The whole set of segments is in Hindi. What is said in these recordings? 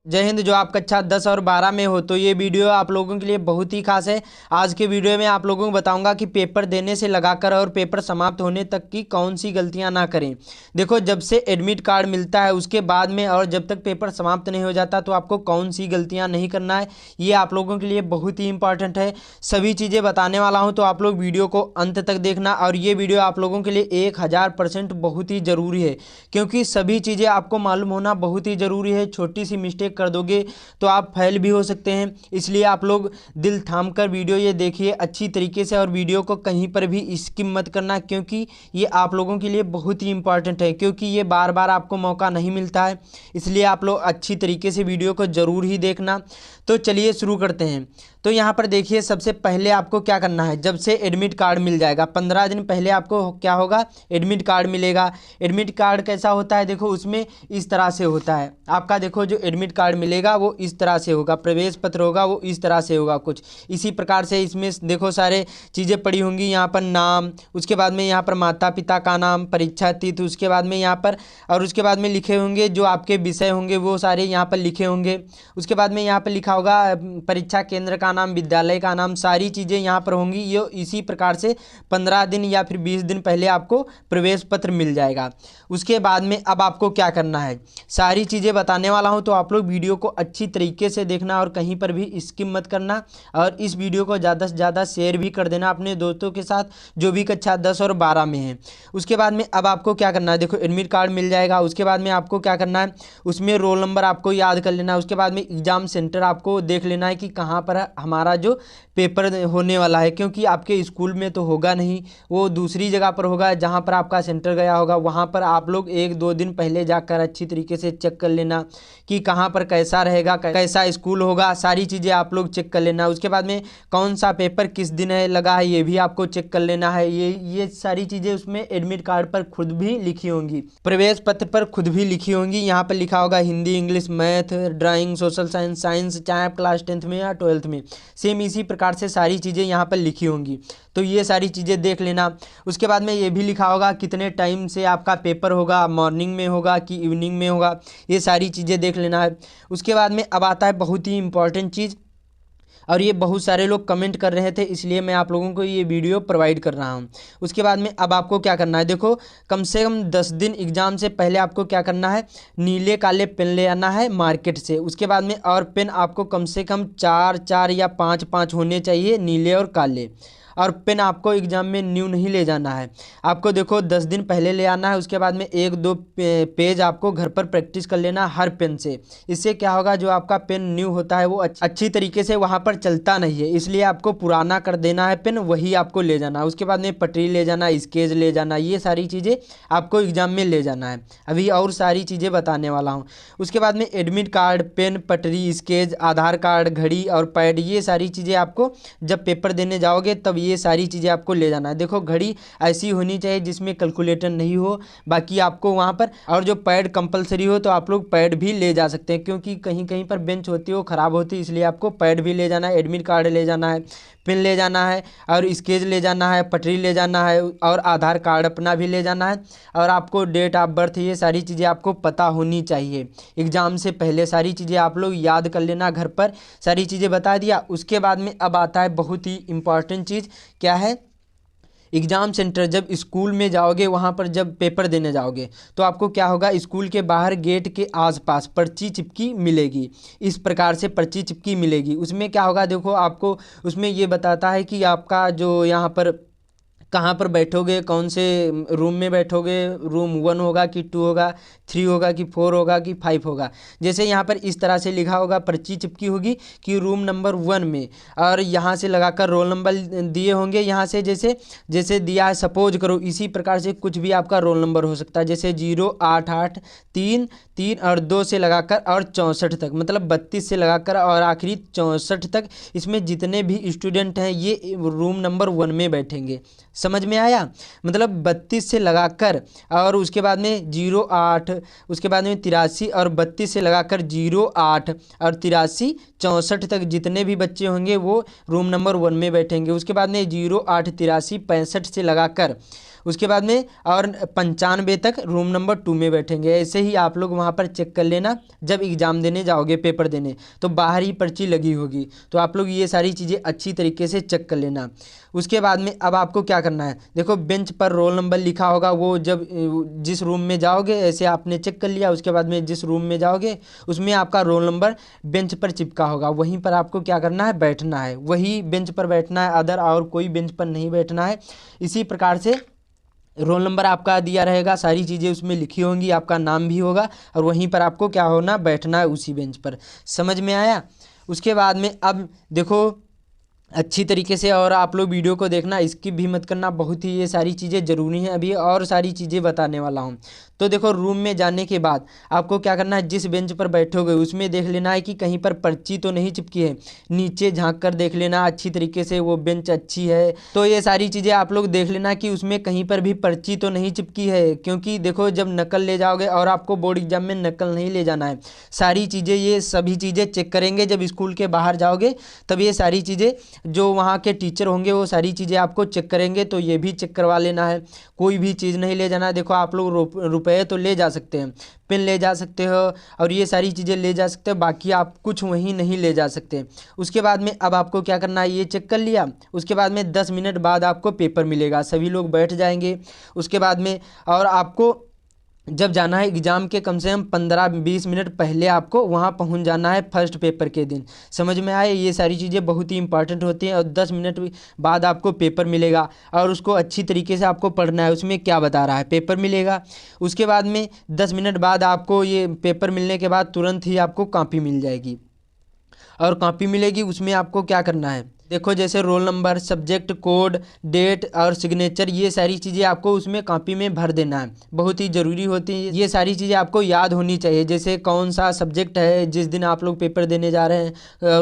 जय हिंद। जो आप कक्षा 10 और 12 में हो तो ये वीडियो आप लोगों के लिए बहुत ही खास है। आज के वीडियो में आप लोगों को बताऊंगा कि पेपर देने से लगाकर और पेपर समाप्त होने तक की कौन सी गलतियां ना करें। देखो, जब से एडमिट कार्ड मिलता है उसके बाद में और जब तक पेपर समाप्त नहीं हो जाता तो आपको कौन सी गलतियां नहीं करना है, ये आप लोगों के लिए बहुत ही इंपॉर्टेंट है। सभी चीज़ें बताने वाला हूँ तो आप लोग वीडियो को अंत तक देखना। और ये वीडियो आप लोगों के लिए 1000% बहुत ही ज़रूरी है, क्योंकि सभी चीज़ें आपको मालूम होना बहुत ही ज़रूरी है। छोटी सी मिस्टेक कर दोगे तो आप फेल भी हो सकते हैं। इसलिए आप लोग दिल थाम कर वीडियो ये देखिए अच्छी तरीके से, और वीडियो को कहीं पर भी स्किप मत करना, क्योंकि ये आप लोगों के लिए बहुत ही इंपॉर्टेंट है, क्योंकि ये बार बार आपको मौका नहीं मिलता है। इसलिए आप लोग अच्छी तरीके से वीडियो को ज़रूर ही देखना। तो चलिए शुरू करते हैं। तो यहाँ पर देखिए, सबसे पहले आपको क्या करना है, जब से एडमिट कार्ड मिल जाएगा 15 दिन पहले आपको क्या होगा, एडमिट कार्ड मिलेगा। एडमिट कार्ड कैसा होता है, देखो उसमें इस तरह से होता है आपका। देखो, जो एडमिट कार्ड मिलेगा वो इस तरह से होगा, प्रवेश पत्र होगा वो इस तरह से होगा, कुछ इसी प्रकार से। इसमें देखो सारे चीज़ें पड़ी होंगी, यहाँ पर नाम, उसके बाद में यहाँ पर माता पिता का नाम, परीक्षा तिथि, उसके बाद में यहाँ पर, और उसके बाद में लिखे होंगे जो आपके विषय होंगे वो सारे यहाँ पर लिखे होंगे। उसके बाद में यहाँ पर लिखा होगा परीक्षा केंद्र का नाम, विद्यालय का नाम, सारी चीज़ें यहाँ पर होंगी। ये इसी प्रकार से 15 दिन या फिर 20 दिन पहले आपको प्रवेश पत्र मिल जाएगा। उसके बाद में अब आपको क्या करना है, सारी चीज़ें बताने वाला हूँ तो आप लोग वीडियो को अच्छी तरीके से देखना और कहीं पर भी स्किप मत करना। और इस वीडियो को ज़्यादा से ज़्यादा शेयर भी कर देना अपने दोस्तों के साथ जो भी कक्षा 10 और 12 में हैं। उसके बाद में अब आपको क्या करना है, देखो एडमिट कार्ड मिल जाएगा। उसके बाद में आपको क्या करना है, उसमें रोल नंबर आपको याद कर लेना है। उसके बाद में एग्ज़ाम सेंटर आपको देख लेना है कि कहाँ पर हमारा जो पेपर होने वाला है, क्योंकि आपके स्कूल में तो होगा नहीं, वो दूसरी जगह पर होगा जहाँ पर आपका सेंटर गया होगा। वहाँ पर आप लोग 1-2 दिन पहले जाकर अच्छी तरीके से चेक कर लेना कि कहाँ पर कैसा रहेगा, कैसा स्कूल होगा, सारी चीज़ें आप लोग चेक कर लेना। उसके बाद में कौन सा पेपर किस दिन है लगा है ये भी आपको चेक कर लेना है। ये सारी चीज़ें उसमें एडमिट कार्ड पर खुद भी लिखी होंगी, प्रवेश पत्र पर खुद भी लिखी होंगी। यहाँ पर लिखा होगा Hindi, English, math, drawing, social science, चाहे आप क्लास 10th में या 12th में, सेम इसी प्रकार से सारी चीज़ें यहाँ पर लिखी होंगी। तो ये सारी चीज़ें देख लेना। उसके बाद में ये भी लिखा होगा कितने टाइम से आपका पेपर होगा, मॉर्निंग में होगा कि इवनिंग में होगा, ये सारी चीज़ें देख लेना है। उसके बाद में अब आता है बहुत ही इंपॉर्टेंट चीज़, और ये बहुत सारे लोग कमेंट कर रहे थे, इसलिए मैं आप लोगों को ये वीडियो प्रोवाइड कर रहा हूँ। उसके बाद में अब आपको क्या करना है, देखो कम से कम 10 दिन एग्ज़ाम से पहले आपको क्या करना है, नीले काले पेन ले आना है मार्केट से। उसके बाद में और पेन आपको कम से कम 4 या 5 होने चाहिए, नीले और काले। और पेन आपको एग्ज़ाम में न्यू नहीं ले जाना है, आपको देखो 10 दिन पहले ले आना है। उसके बाद में 1-2 पेज आपको घर पर प्रैक्टिस कर लेना हर पेन से। इससे क्या होगा, जो आपका पेन न्यू होता है वो अच्छी तरीके से वहाँ पर चलता नहीं है, इसलिए आपको पुराना कर देना है पेन, वही आपको ले जाना है। उसके बाद में पटरी ले जाना, स्केच ले जाना, ये सारी चीज़ें आपको एग्ज़ाम में ले जाना है। अभी और सारी चीज़ें बताने वाला हूँ। उसके बाद में एडमिट कार्ड, पेन, पटरी, स्केच, आधार कार्ड, घड़ी और पैड, ये सारी चीज़ें आपको जब पेपर देने जाओगे तब ये सारी चीज़ें आपको ले जाना है। देखो घड़ी ऐसी होनी चाहिए जिसमें कैलकुलेटर नहीं हो, बाकी आपको वहाँ पर, और जो पैड कंपलसरी हो तो आप लोग पैड भी ले जा सकते हैं, क्योंकि कहीं कहीं पर बेंच होती है वो ख़राब होती है, इसलिए आपको पैड भी ले जाना है, एडमिट कार्ड ले जाना है, पेन ले जाना है, और स्केच ले जाना है, पटरी ले जाना है, और आधार कार्ड अपना भी ले जाना है। और आपको डेट ऑफ बर्थ, ये सारी चीज़ें आपको पता होनी चाहिए एग्ज़ाम से पहले। सारी चीज़ें आप लोग याद कर लेना घर पर, सारी चीज़ें बता दिया। उसके बाद में अब आता है बहुत ही इंपॉर्टेंट चीज़, क्या है, एग्ज़ाम सेंटर। जब स्कूल में जाओगे, वहाँ पर जब पेपर देने जाओगे तो आपको क्या होगा, स्कूल के बाहर गेट के आसपास पर्ची चिपकी मिलेगी, इस प्रकार से पर्ची चिपकी मिलेगी। उसमें क्या होगा, देखो आपको उसमें ये बताता है कि आपका जो यहाँ पर कहाँ पर बैठोगे, कौन से रूम में बैठोगे, रूम 1 होगा कि 2 होगा, 3 होगा कि 4 होगा कि 5 होगा। जैसे यहाँ पर इस तरह से लिखा होगा, पर्ची चिपकी होगी कि रूम नंबर 1 में, और यहाँ से लगाकर रोल नंबर दिए होंगे। यहाँ से जैसे जैसे दिया है, सपोज करो इसी प्रकार से कुछ भी आपका रोल नंबर हो सकता है, जैसे 08833 और 2 से लगाकर और 64 तक, मतलब 32 से लगाकर और आखिरी 64 तक, इसमें जितने भी स्टूडेंट हैं ये रूम नंबर 1 में बैठेंगे। समझ में आया, मतलब 32 से लगाकर और उसके बाद में 08, उसके बाद में 83 और 32 से लगाकर 08 और 83 64 तक जितने भी बच्चे होंगे वो रूम नंबर 1 में बैठेंगे। उसके बाद में 08 83 65 से लगाकर उसके बाद में और 95 तक रूम नंबर 2 में बैठेंगे। ऐसे ही आप लोग वहाँ वहाँ पर चेक कर लेना। जब एग्ज़ाम देने जाओगे, पेपर देने, तो बाहर ही पर्ची लगी होगी, तो आप लोग ये सारी चीज़ें अच्छी तरीके से चेक कर लेना। उसके बाद में अब आपको क्या करना है, देखो बेंच पर रोल नंबर लिखा होगा, वो जब जिस रूम में जाओगे ऐसे आपने चेक कर लिया, उसके बाद में जिस रूम में जाओगे उसमें आपका रोल नंबर बेंच पर चिपका होगा, वहीं पर आपको क्या करना है, बैठना है, वही बेंच पर बैठना है, अदर और कोई बेंच पर नहीं बैठना है। इसी प्रकार से रोल नंबर आपका दिया रहेगा, सारी चीज़ें उसमें लिखी होंगी, आपका नाम भी होगा, और वहीं पर आपको क्या होना, बैठना है उसी बेंच पर। समझ में आया। उसके बाद में अब देखो अच्छी तरीके से, और आप लोग वीडियो को देखना, स्किप भी मत करना, बहुत ही ये सारी चीज़ें ज़रूरी हैं। अभी और सारी चीज़ें बताने वाला हूँ। तो देखो रूम में जाने के बाद आपको क्या करना है, जिस बेंच पर बैठोगे उसमें देख लेना है कि कहीं पर पर्ची तो नहीं चिपकी है, नीचे झांक कर देख लेना अच्छी तरीके से, वो बेंच अच्छी है। तो ये सारी चीज़ें आप लोग देख लेना कि उसमें कहीं पर भी पर्ची तो नहीं चिपकी है, क्योंकि देखो जब नकल ले जाओगे, और आपको बोर्ड एग्जाम में नकल नहीं ले जाना है, सारी चीज़ें ये सभी चीज़ें चेक करेंगे जब स्कूल के बाहर जाओगे, तब ये सारी चीज़ें जो वहाँ के टीचर होंगे वो सारी चीज़ें आपको चेक करेंगे, तो ये भी चेक करवा लेना है। कोई भी चीज़ नहीं ले जाना है। देखो आप लोग रुपए तो ले जा सकते हैं, पेन ले जा सकते हो, और ये सारी चीज़ें ले जा सकते हो, बाकी आप कुछ वहीं नहीं ले जा सकते। उसके बाद में अब आपको क्या करना है, ये चेक कर लिया, उसके बाद में 10 मिनट बाद आपको पेपर मिलेगा, सभी लोग बैठ जाएंगे। उसके बाद में और आपको जब जाना है एग्ज़ाम के कम से कम 15-20 मिनट पहले आपको वहाँ पहुँच जाना है, फर्स्ट पेपर के दिन। समझ में आए, ये सारी चीज़ें बहुत ही इंपॉर्टेंट होती हैं। और 10 मिनट बाद आपको पेपर मिलेगा, और उसको अच्छी तरीके से आपको पढ़ना है, उसमें क्या बता रहा है, पेपर मिलेगा। उसके बाद में 10 मिनट बाद आपको ये पेपर मिलने के बाद तुरंत ही आपको कॉपी मिल जाएगी, और कॉपी मिलेगी, उसमें आपको क्या करना है, देखो जैसे roll number, subject code, date और सिग्नेचर, ये सारी चीज़ें आपको उसमें कॉपी में भर देना है, बहुत ही ज़रूरी होती है। ये सारी चीज़ें आपको याद होनी चाहिए, जैसे कौन सा सब्जेक्ट है जिस दिन आप लोग पेपर देने जा रहे हैं,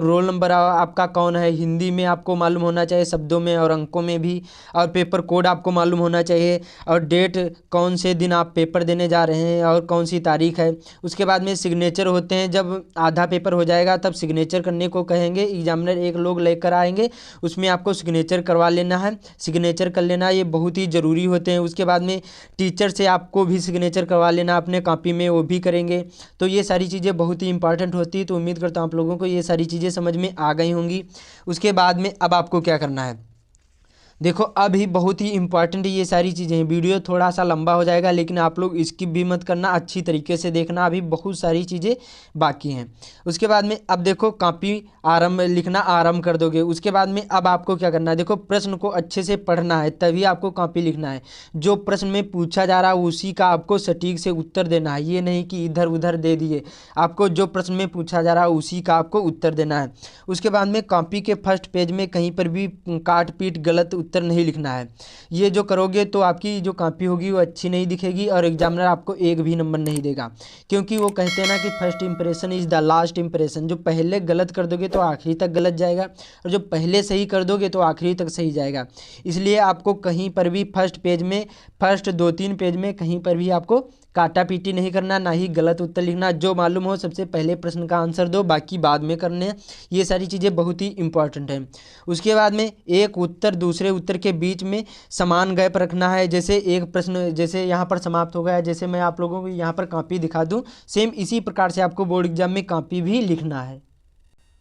रोल नंबर आपका कौन है, हिंदी में आपको मालूम होना चाहिए, शब्दों में और अंकों में भी, और पेपर कोड आपको मालूम होना चाहिए, और डेट कौन से दिन आप पेपर देने जा रहे हैं और कौन सी तारीख है। उसके बाद में सिग्नेचर होते हैं, जब आधा पेपर हो जाएगा तब सिग्नेचर करने को कहेंगे, एग्जामिनर एक लोग लेकर आएंगे, उसमें आपको सिग्नेचर करवा लेना है, सिग्नेचर कर लेना, ये बहुत ही ज़रूरी होते हैं। उसके बाद में टीचर से आपको भी सिग्नेचर करवा लेना अपने कॉपी में, वो भी करेंगे। तो ये सारी चीज़ें बहुत ही इंपॉर्टेंट होती है। तो उम्मीद करता हूँ आप लोगों को ये सारी चीज़ें समझ में आ गई होंगी। उसके बाद में अब आपको क्या करना है, देखो अभी बहुत ही इंपॉर्टेंट ये सारी चीज़ें हैं। वीडियो थोड़ा सा लंबा हो जाएगा, लेकिन आप लोग स्किप भी मत करना, अच्छी तरीके से देखना, अभी बहुत सारी चीज़ें बाकी हैं। उसके बाद में अब देखो कॉपी लिखना आरंभ कर दोगे। उसके बाद में अब आपको क्या करना है, देखो प्रश्न को अच्छे से पढ़ना है, तभी आपको कॉपी लिखना है। जो प्रश्न में पूछा जा रहा है उसी का आपको सटीक से उत्तर देना है, ये नहीं कि इधर उधर दे दिए। आपको जो प्रश्न में पूछा जा रहा है उसी का आपको उत्तर देना है। उसके बाद में कॉपी के फर्स्ट पेज में कहीं पर भी काट पीट गलत उत्तर नहीं लिखना है। ये जो करोगे तो आपकी जो कॉपी होगी वो अच्छी नहीं दिखेगी, और एग्जामिनर आपको एक भी नंबर नहीं देगा, क्योंकि वो कहते हैं ना कि first impression is the last impression. जो पहले गलत कर दोगे तो आखिरी तक गलत जाएगा, और जो पहले सही कर दोगे तो आखिरी तक सही जाएगा। इसलिए आपको कहीं पर भी फर्स्ट पेज में, फर्स्ट 2-3 पेज में कहीं पर भी आपको काटा पीटी नहीं करना, ना ही गलत उत्तर लिखना। जो मालूम हो सबसे पहले प्रश्न का आंसर दो, बाकी बाद में करने हैं। ये सारी चीज़ें बहुत ही इंपॉर्टेंट हैं। उसके बाद में एक उत्तर दूसरे उत्तर के बीच में समान गैप रखना है। जैसे एक प्रश्न जैसे यहाँ पर समाप्त हो गया, जैसे मैं आप लोगों को यहाँ पर कॉपी दिखा दूँ, सेम इसी प्रकार से आपको बोर्ड एग्जाम में कॉपी भी लिखना है।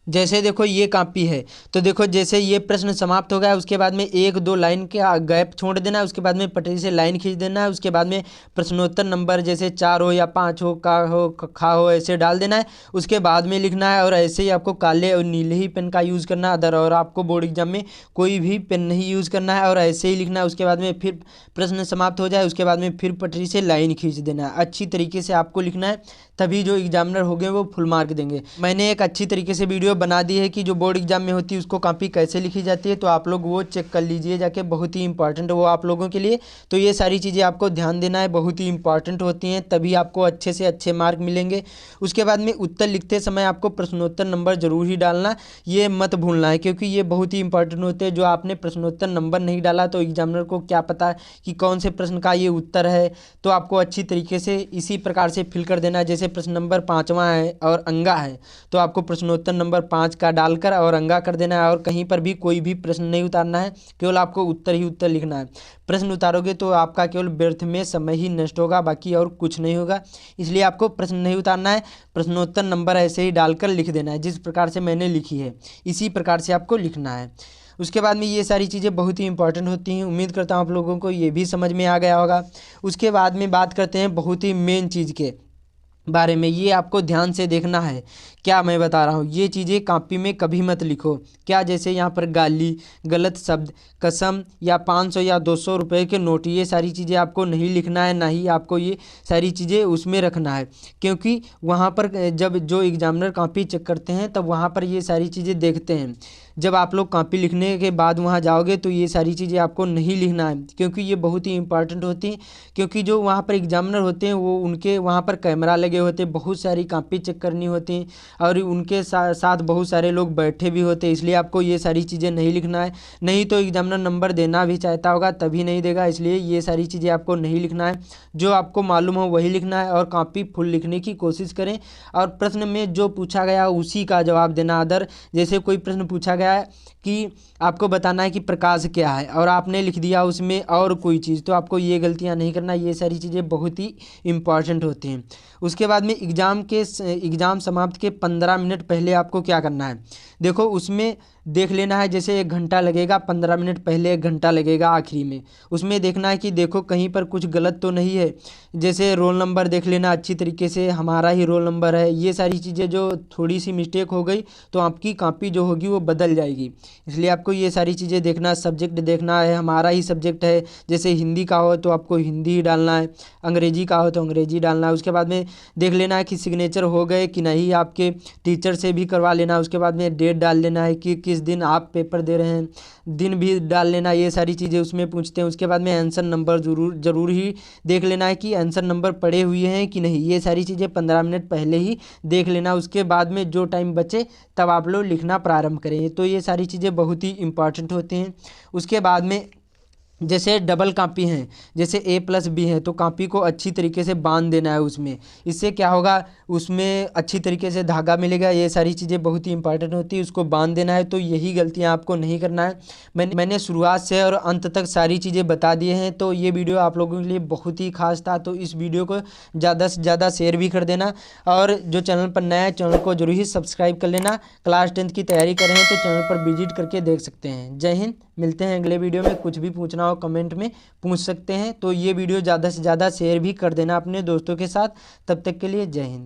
जैसे देखो ये कॉपी है, तो देखो जैसे ये प्रश्न समाप्त हो गया, उसके बाद में 1-2 लाइन के गैप छोड़ देना है, उसके बाद में पटरी से लाइन खींच देना है। उसके बाद में प्रश्नोत्तर नंबर जैसे 4 हो या 5 हो, का हो, खा हो, ऐसे डाल देना है। उसके बाद में लिखना है, और ऐसे ही आपको काले और नीले ही पेन का यूज़ करना है अदर, और आपको बोर्ड एग्जाम में कोई भी पेन नहीं यूज़ करना है, और ऐसे ही लिखना है। उसके बाद में फिर प्रश्न समाप्त हो जाए, उसके बाद में फिर पटरी से लाइन खींच देना है। अच्छी तरीके से आपको लिखना है, तभी जो एग्जामिनर होंगे वो फुल मार्क देंगे। मैंने एक अच्छी तरीके से वीडियो बना दी है कि जो बोर्ड एग्जाम में होती है उसको कॉपी कैसे लिखी जाती है, तो आप लोग वो चेक कर लीजिए जाके, बहुत ही इंपॉर्टेंट है वो आप लोगों के लिए। तो ये सारी चीज़ें आपको ध्यान देना है, बहुत ही इंपॉर्टेंट होती हैं, तभी आपको अच्छे से अच्छे मार्क मिलेंगे। उसके बाद में उत्तर लिखते समय आपको प्रश्नोत्तर नंबर जरूर ही डालना, ये मत भूलना है, क्योंकि ये बहुत ही इंपॉर्टेंट होते हैं। जो आपने प्रश्नोत्तर नंबर नहीं डाला तो एग्जामिनर को क्या पता कि कौन से प्रश्न का ये उत्तर है। तो आपको अच्छी तरीके से इसी प्रकार से फिल कर देना है। जैसे प्रश्न नंबर 5वां है और अंगा है, तो आपको प्रश्नोत्तर नंबर और 5 का डालकर और अंगा कर देना है और कहीं पर भी कोई भी प्रश्न नहीं उतारना है, केवल आपको उत्तर ही उत्तर लिखना है। प्रश्न उतारोगे तो आपका केवल व्यर्थ में समय ही नष्ट होगा, बाकी और कुछ नहीं होगा। इसलिए आपको प्रश्न नहीं उतारना है, प्रश्नोत्तर नंबर ऐसे ही डालकर लिख देना है जिस प्रकार से मैंने लिखी है, इसी प्रकार से आपको लिखना है। उसके बाद में ये सारी चीज़ें बहुत ही इंपॉर्टेंट होती हैं। उम्मीद करता हूँ आप लोगों को ये भी समझ में आ गया होगा। उसके बाद में बात करते हैं बहुत ही मेन चीज़ के बारे में। ये आपको ध्यान से देखना है क्या मैं बता रहा हूँ। ये चीज़ें कॉपी में कभी मत लिखो। क्या, जैसे यहाँ पर गाली, गलत शब्द, कसम या 500 या 200 रुपए के नोट, ये सारी चीज़ें आपको नहीं लिखना है, ना ही आपको ये सारी चीज़ें उसमें रखना है। क्योंकि वहाँ पर जब जो एग्जामिनर कॉपी चेक करते हैं तब वहाँ पर ये सारी चीज़ें देखते हैं। जब आप लोग कॉपी लिखने के बाद वहाँ जाओगे तो ये सारी चीज़ें आपको नहीं लिखना है, क्योंकि ये बहुत ही इंपॉर्टेंट होती हैं। क्योंकि जो वहाँ पर एग्जामिनर होते हैं वो उनके वहाँ पर कैमरा लगे होते हैं, बहुत सारी कॉपी चेक करनी होती हैं और उनके साथ बहुत सारे लोग बैठे भी होते हैं। इसलिए आपको ये सारी चीज़ें नहीं लिखना है, नहीं तो एग्जामिनर नंबर देना भी चाहता होगा तभी नहीं देगा। इसलिए ये सारी चीज़ें आपको नहीं लिखना है, जो आपको मालूम हो वही लिखना है और कॉपी फुल लिखने की कोशिश करें। और प्रश्न में जो पूछा गया उसी का जवाब देना। अदर जैसे कोई प्रश्न पूछा गया है कि आपको बताना है कि प्रकाश क्या है और आपने लिख दिया उसमें और कोई चीज़, तो आपको ये गलतियां नहीं करना। ये सारी चीज़ें बहुत ही इम्पॉर्टेंट होती हैं। उसके बाद में एग्ज़ाम समाप्त के 15 मिनट पहले आपको क्या करना है, देखो उसमें देख लेना है। जैसे 1 घंटा लगेगा, 15 मिनट पहले 1 घंटा लगेगा आखिरी में, उसमें देखना है कि देखो कहीं पर कुछ गलत तो नहीं है। जैसे रोल नंबर देख लेना अच्छी तरीके से, हमारा ही रोल नंबर है। ये सारी चीज़ें जो थोड़ी सी मिस्टेक हो गई तो आपकी कॉपी जो होगी वो बदल जाएगी। इसलिए आपको ये सारी चीज़ें देखना, सब्जेक्ट देखना है, हमारा ही सब्जेक्ट है। जैसे हिंदी का हो तो आपको हिंदी ही डालना है, अंग्रेजी का हो तो अंग्रेजी डालना है। उसके बाद में देख लेना है कि सिग्नेचर हो गए कि नहीं, आपके टीचर से भी करवा लेना। उसके बाद में डेट डाल देना है कि किस दिन आप पेपर दे रहे हैं, दिन भी डाल लेना। ये सारी चीज़ें उसमें पूछते हैं। उसके बाद में आंसर नंबर ज़रूर ही देख लेना है कि आंसर नंबर पड़े हुए हैं कि नहीं। ये सारी चीज़ें 15 मिनट पहले ही देख लेना। उसके बाद में जो टाइम बचे तब आप लोग लिखना प्रारंभ करें। तो ये सारी चीज़ें बहुत ही इंपॉर्टेंट होती हैं। उसके बाद में जैसे डबल कॉपी हैं, जैसे A+B है, तो कॉपी को अच्छी तरीके से बांध देना है उसमें। इससे क्या होगा, उसमें अच्छी तरीके से धागा मिलेगा। ये सारी चीज़ें बहुत ही इंपॉर्टेंट होती है, उसको बांध देना है। तो यही गलतियां आपको नहीं करना है। मैंने शुरुआत से और अंत तक सारी चीज़ें बता दिए हैं। तो ये वीडियो आप लोगों के लिए बहुत ही खास था। तो इस वीडियो को ज़्यादा से ज़्यादा शेयर भी कर देना और जो चैनल पर नया है चैनल को जरूर ही सब्सक्राइब कर लेना। क्लास 10th की तैयारी कर रहे हैं तो चैनल पर विजिट करके देख सकते हैं। जय हिंद, मिलते हैं अगले वीडियो में। कुछ भी पूछना हो कमेंट में पूछ सकते हैं। तो ये वीडियो ज़्यादा से ज़्यादा शेयर भी कर देना अपने दोस्तों के साथ। तब तक के लिए जय हिंद।